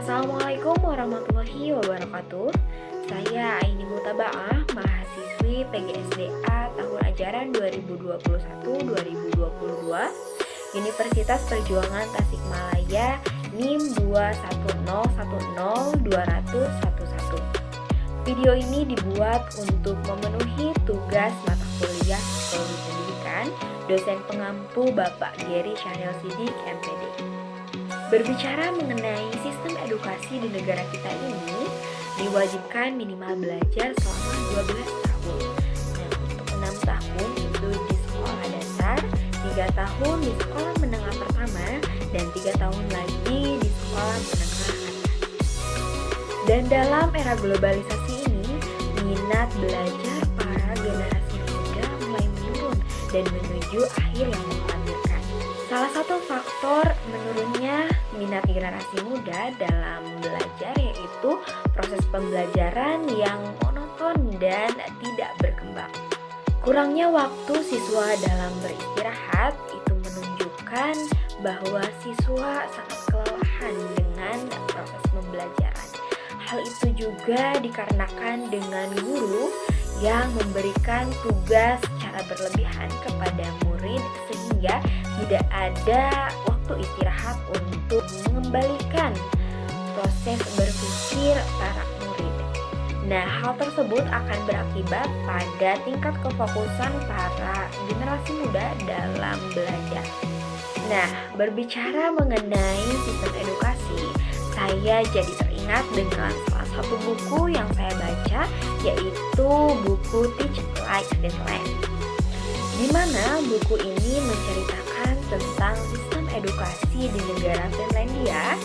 Assalamualaikum warahmatullahi wabarakatuh. Saya Aini Mutabaah, mahasiswi PGSDA tahun ajaran 2021-2022, Universitas Perjuangan Tasikmalaya, NIM 210102011. Video ini dibuat untuk memenuhi tugas mata kuliah Psikologi Pendidikan dosen pengampu Bapak Gary Syahril Sidik, MPD. Berbicara mengenai sistem edukasi di negara kita ini, diwajibkan minimal belajar selama 12 tahun. Nah, untuk 6 tahun itu di sekolah dasar, 3 tahun di sekolah menengah pertama, dan 3 tahun lagi di sekolah menengah atas. Dan dalam era globalisasi ini, minat belajar para generasi muda mulai menurun dan menuju akhir yang mengkhawatirkan. Salah satu faktor menurunnya minat generasi muda dalam belajar yaitu proses pembelajaran yang monoton dan tidak berkembang. Kurangnya waktu siswa dalam beristirahat itu menunjukkan bahwa siswa sangat kelelahan dengan proses pembelajaran. Hal itu juga dikarenakan dengan guru yang memberikan tugas secara berlebihan kepada murid sehingga tidak ada waktu istirahat untuk mengembalikan proses berpikir para murid. Nah, hal tersebut akan berakibat pada tingkat kefokusan para generasi muda dalam belajar. Nah, berbicara mengenai sistem edukasi, saya jadi teringat dengan salah satu buku yang saya baca, yaitu buku Teach Like Finland, di mana buku ini menceritakan tentang sistem edukasi di negara Finlandia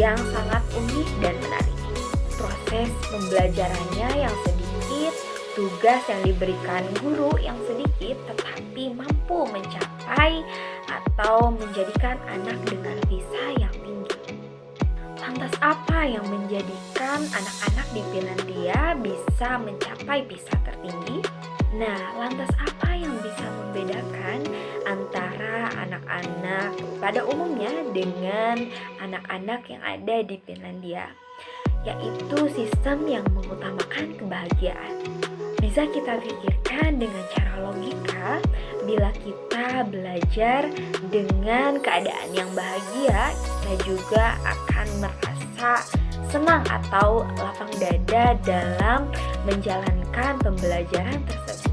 yang sangat unik dan menarik. Proses pembelajarannya yang sedikit, tugas yang diberikan guru yang sedikit tetapi mampu mencapai atau menjadikan anak dengan visa yang tinggi. Lantas apa yang menjadikan anak-anak di Finlandia bisa mencapai visa tertinggi? Nah, lantas apa yang bisa membedakan antara anak-anak pada umumnya dengan anak-anak yang ada di Finlandia? Yaitu sistem yang mengutamakan kebahagiaan. Bisa kita pikirkan dengan cara logika, bila kita belajar dengan keadaan yang bahagia, kita juga akan merasa senang atau lapang dada dalam menjalankan pembelajaran tersebut.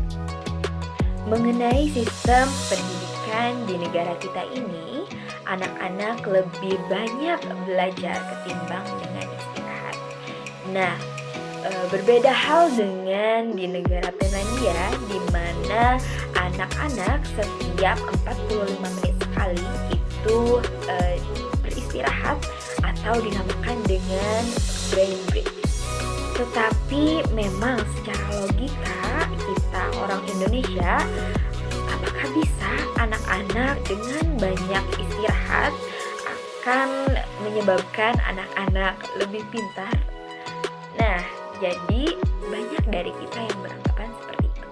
Mengenai sistem pendidikan di negara kita ini, anak-anak lebih banyak belajar ketimbang dengan istirahat. Nah, berbeda hal dengan di negara Finlandia, di mana anak-anak setiap 45 menit sekali itu beristirahat atau dinamakan dengan brain break. Tetapi memang secara logika kita orang Indonesia, apakah bisa anak-anak dengan banyak istirahat akan menyebabkan anak-anak lebih pintar? Nah, jadi banyak dari kita yang beranggapan seperti itu.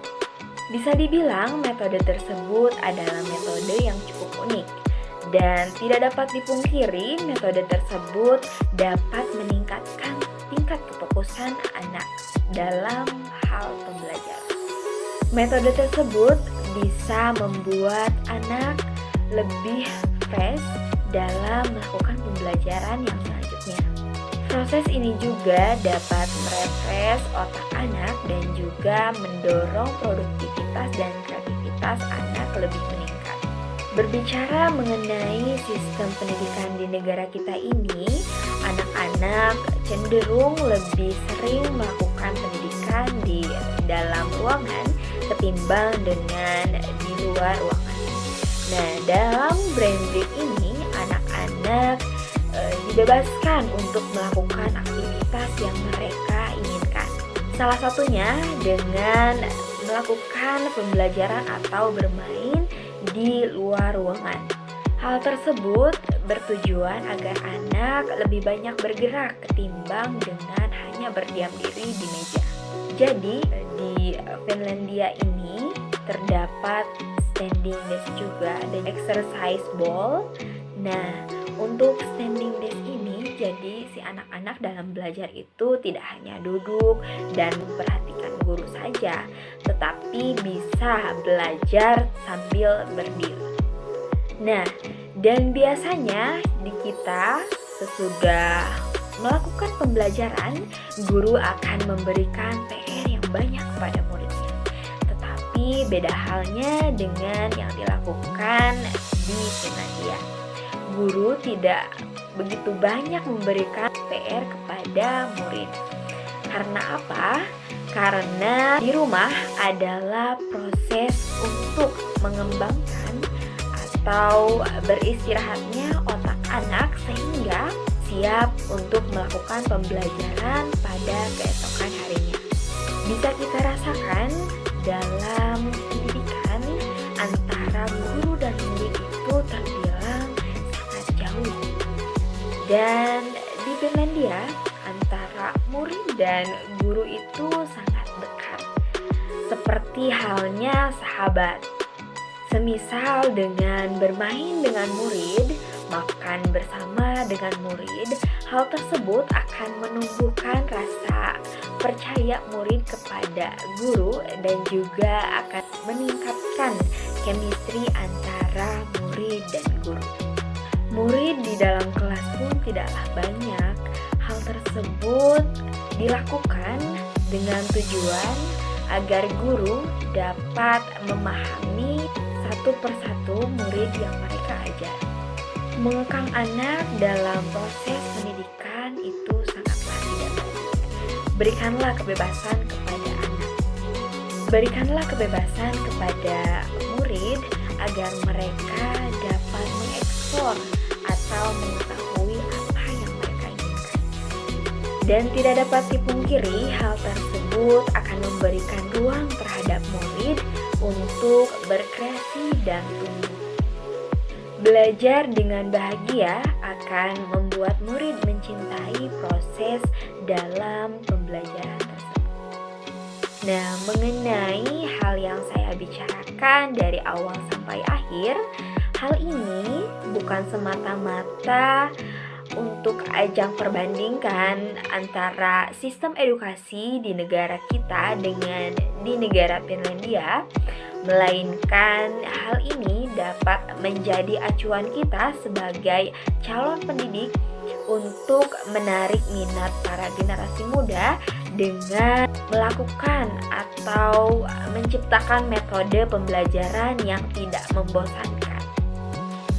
Bisa dibilang metode tersebut adalah metode yang cukup unik. Dan tidak dapat dipungkiri, metode tersebut dapat meningkatkan tingkat kefokusan anak dalam hal pembelajaran. Metode tersebut bisa membuat anak lebih fresh dalam melakukan pembelajaran yang selanjutnya. Proses ini juga dapat merefresh otak anak dan juga mendorong produktivitas dan kreativitas anak lebih meningkat. Berbicara mengenai sistem pendidikan di negara kita ini, anak-anak cenderung lebih sering melakukan pendidikan di dalam ruangan ketimbang dengan di luar ruangan. Nah, dalam brain break ini, anak-anak dibebaskan untuk melakukan aktivitas yang mereka inginkan. Salah satunya dengan melakukan pembelajaran atau bermain di luar ruangan. Hal tersebut bertujuan agar anak lebih banyak bergerak ketimbang dengan hanya berdiam diri di meja. Jadi di Finlandia ini terdapat standing desk juga dan exercise ball. Nah, untuk standing desk ini Jadi si anak-anak dalam belajar itu tidak hanya duduk dan memperhatikan guru saja, tetapi bisa belajar sambil berdiri. Nah, dan biasanya di kita sesudah melakukan pembelajaran, guru akan memberikan PR yang banyak kepada muridnya. Tetapi beda halnya dengan yang dilakukan di Finlandia. Guru tidak begitu banyak memberikan PR kepada murid. Karena apa? Karena di rumah adalah proses untuk mengembangkan atau beristirahatnya otak anak sehingga siap untuk melakukan pembelajaran pada keesokan harinya. Bisa kita rasakan dalam pendidikan antara guru dan murid itu terbilang sangat jauh. Dan di Finlandia antara murid dan guru itu sangat dekat, seperti halnya sahabat. Semisal dengan bermain dengan murid, makan bersama dengan murid, hal tersebut akan menumbuhkan rasa percaya murid kepada guru dan juga akan meningkatkan chemistry antara murid dan guru. Murid di dalam kelas pun tidaklah banyak. Hal tersebut dilakukan dengan tujuan agar guru dapat memahami satu persatu murid yang mereka ajar. Mengekang anak dalam proses pendidikan itu sangatlah tidak baik. Berikanlah kebebasan kepada anak. Berikanlah kebebasan kepada murid agar mereka dapat mengeksplor atau mengetahui apa yang mereka inginkan. Dan tidak dapat dipungkiri hal tersebut akan memberikan ruang terhadap murid untuk berkreasi dan tumbuh. Belajar dengan bahagia akan membuat murid mencintai proses dalam pembelajaran tersebut. Nah, mengenai hal yang saya bicarakan dari awal sampai akhir, hal ini bukan semata-mata untuk ajang perbandingkan antara sistem edukasi di negara kita dengan di negara Finlandia, melainkan hal ini dapat menjadi acuan kita sebagai calon pendidik untuk menarik minat para generasi muda dengan melakukan atau menciptakan metode pembelajaran yang tidak membosankan.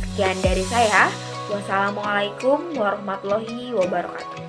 Sekian dari saya. Wassalamualaikum warahmatullahi wabarakatuh.